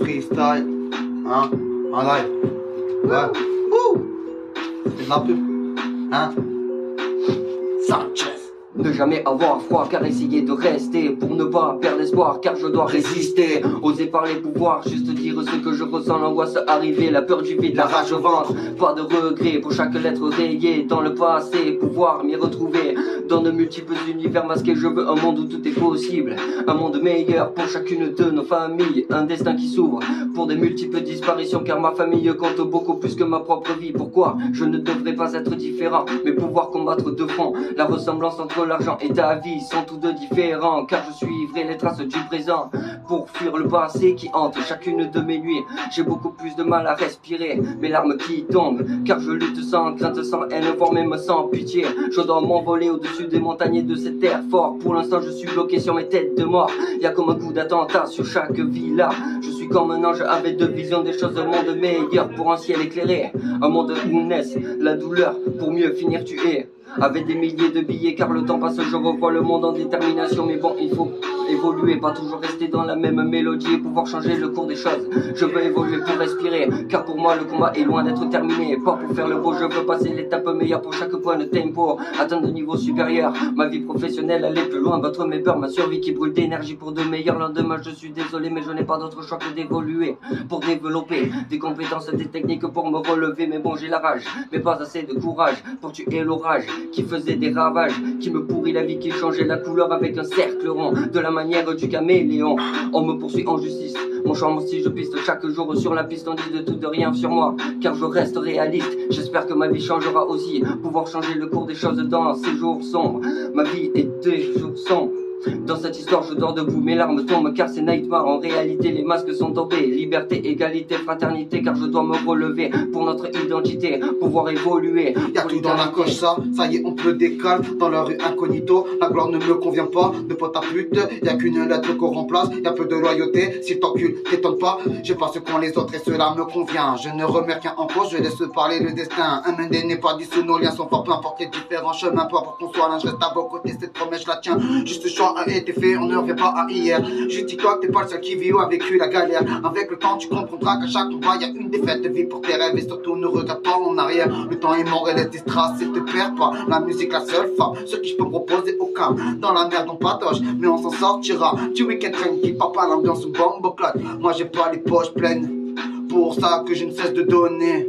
freestyle, hein, en live. Ouais. Ouh. C'est de la pub, hein. Sanchez. Ne jamais avoir froid car essayer de rester pour ne pas perdre espoir car je dois résister. Oser parler pouvoir, juste dire ce que je ressens, l'angoisse arrivée, la peur du vide, la rage au ventre. Pas de regret pour chaque lettre rayée dans le passé, pouvoir m'y retrouver. Dans de multiples univers masqués, je veux un monde où tout est possible. Un monde meilleur pour chacune de nos familles. Un destin qui s'ouvre pour des multiples disparitions car ma famille compte beaucoup plus que ma propre vie. Pourquoi je ne devrais pas être différent mais pouvoir combattre de front. La ressemblance entre l'argent et ta vie sont tous deux différents car je suivrai les traces du présent pour fuir le passé qui hante chacune de mes nuits. J'ai beaucoup plus de mal à respirer, mes larmes qui tombent car je lutte sans crainte, sans haine, voire même sans pitié. Je dois m'envoler au-dessus des montagnes et de cette terre fort. Pour l'instant je suis bloqué sur mes têtes de mort. Y'a comme un coup d'attentat sur chaque villa. Je suis comme un ange avec deux visions des choses, un monde meilleur pour un ciel éclairé. Un monde où naisse la douleur pour mieux finir tué. Avec des milliers de billets car le temps passe, je revois le monde en détermination. Mais bon, il faut évoluer, pas toujours rester dans la même mélodie et pouvoir changer le cours des choses. Je veux évoluer pour respirer, car pour moi le combat est loin d'être terminé. Pas pour faire le beau, je veux passer l'étape meilleure pour chaque point de tempo, atteindre un niveau supérieur. Ma vie professionnelle aller plus loin, battre mes peurs, ma survie qui brûle d'énergie pour de meilleurs lendemains. Je suis désolé mais je n'ai pas d'autre choix que d'évoluer pour développer des compétences, des techniques pour me relever. Mais bon, j'ai la rage, mais pas assez de courage pour tuer l'orage qui faisait des ravages, qui me pourrit la vie, qui changeait la couleur avec un cercle rond, de la manière du caméléon. On me poursuit en justice, mon charme si je piste chaque jour sur la piste. On dit de tout de rien sur moi, car je reste réaliste. J'espère que ma vie changera aussi, pouvoir changer le cours des choses dans ces jours sombres. Ma vie est des jours sombres. Dans cette histoire je dors debout, mes larmes tombent car c'est nightmare. En réalité les masques sont tombés. Liberté, égalité, fraternité, car je dois me relever pour notre identité, pouvoir évoluer. Y'a tout dans la coche ça y est on peut décale. Dans la rue incognito, la gloire ne me convient pas. De pote à pute, y'a qu'une lettre qu'on remplace. Y'a peu de loyauté, si t'encules, t'étonne pas. J'ai pas ce qu'ont les autres et cela me convient. Je ne remets rien en cause, je laisse parler le destin. Un Indé n'est pas dissous, nos liens sont forts, peu importe les différents chemins. Peu importe qu'on soit l'un, je reste à vos côtés, cette promesse je la tiens. Juste choix a été fait, on ne revient pas à hier. Je dis toi que t'es pas le seul qui vit ou a vécu la galère. Avec le temps tu comprendras qu'à chaque combat y a une défaite. Vis pour tes rêves et surtout ne regarde pas en arrière. Le temps est mort et laisse des traces et te perds pas. La musique la seule femme, ce qui je peux me proposer aucun. Dans la merde on patoche, mais on s'en sortira. Tu week-end tranquille, papa l'ambiance bombe claque. Moi j'ai pas les poches pleines, pour ça que je ne cesse de donner.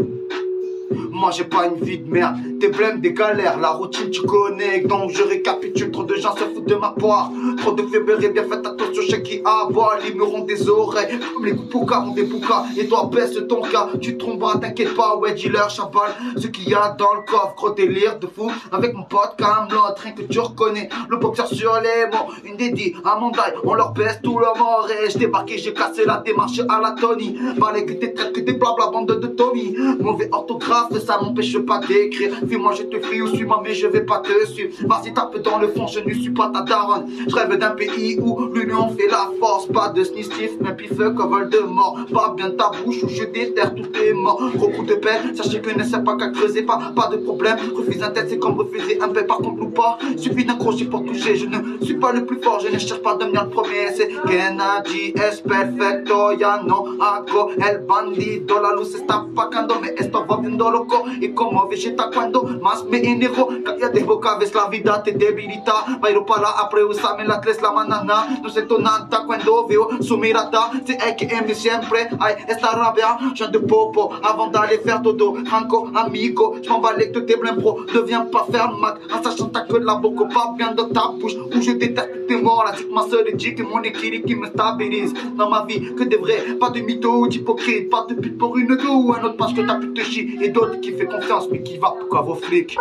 Moi j'ai pas une vie de merde, des blèmes, des galères, la routine tu connais. Donc je récapitule, trop de gens se foutent de ma part. Trop de février, bien faites attention, chez qui aboie. Les murs ont des oreilles, comme les poucas ont des boucas. Et toi baisse ton cas, tu te tromperas, t'inquiète pas. Ouais dealer, chaval, ce qu'il y a dans le coffre. Gros délire de fou, avec mon pote Camelot. Rien que tu reconnais, le boxeur sur les mots. Une dédie à Mandaille, on leur baisse tout leur mort. Et je débarqué, j'ai cassé la démarche à la Tony. Balai que des traites, que des blabla, bande de Tommy. Mauvais orthographe, ça m'empêche pas d'écrire. Fuis-moi je te fuis ou suis-moi mais je vais pas te suivre. Vas-y tape dans le fond, je ne suis pas ta daronne. Je rêve d'un pays où l'union fait la force. Pas de sniff, mais pifeux comme Voldemort. Pas bien ta bouche où je déterre tout est mort. Gros coup de peine, sachez que ne sert pas qu'à creuser. Pas de problème, refuse un test c'est comme refuser un paix. Par contre ou pas, suffit d'un crochet pour toucher. Je ne suis pas le plus fort, je ne cherche pas à devenir le premier. C'est Kennedy, es perfecto, ya no hago el bandido. La luz está apagando, me estoy volviendo loco. Y como vegeta cuando más me enojo. Cállate boca, ves la vida te debilita. Bailo para après usarme la tres la manana. No siento nada cuando veo su mirada. Si es que aime siempre, ay, esta rabia. Je de popo avant d'aller faire dodo. Franco, amigo, je m'en valais que tes blêmes pro. Ne viens pas faire mat en sachant ta que la boca pas bien dans ta bouche. Où je déteste tes morts. La ma seule éthique et mon équilibre qui me stabilise. Dans ma vie, que des vrais, pas de mytho ou d'hypocrite. Pas de pute pour une go ou un autre parce que ta pute te chie. Et d'autres qui fait confiance mais qui va pourquoi vos flics.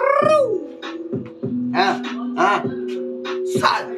Hein, sale.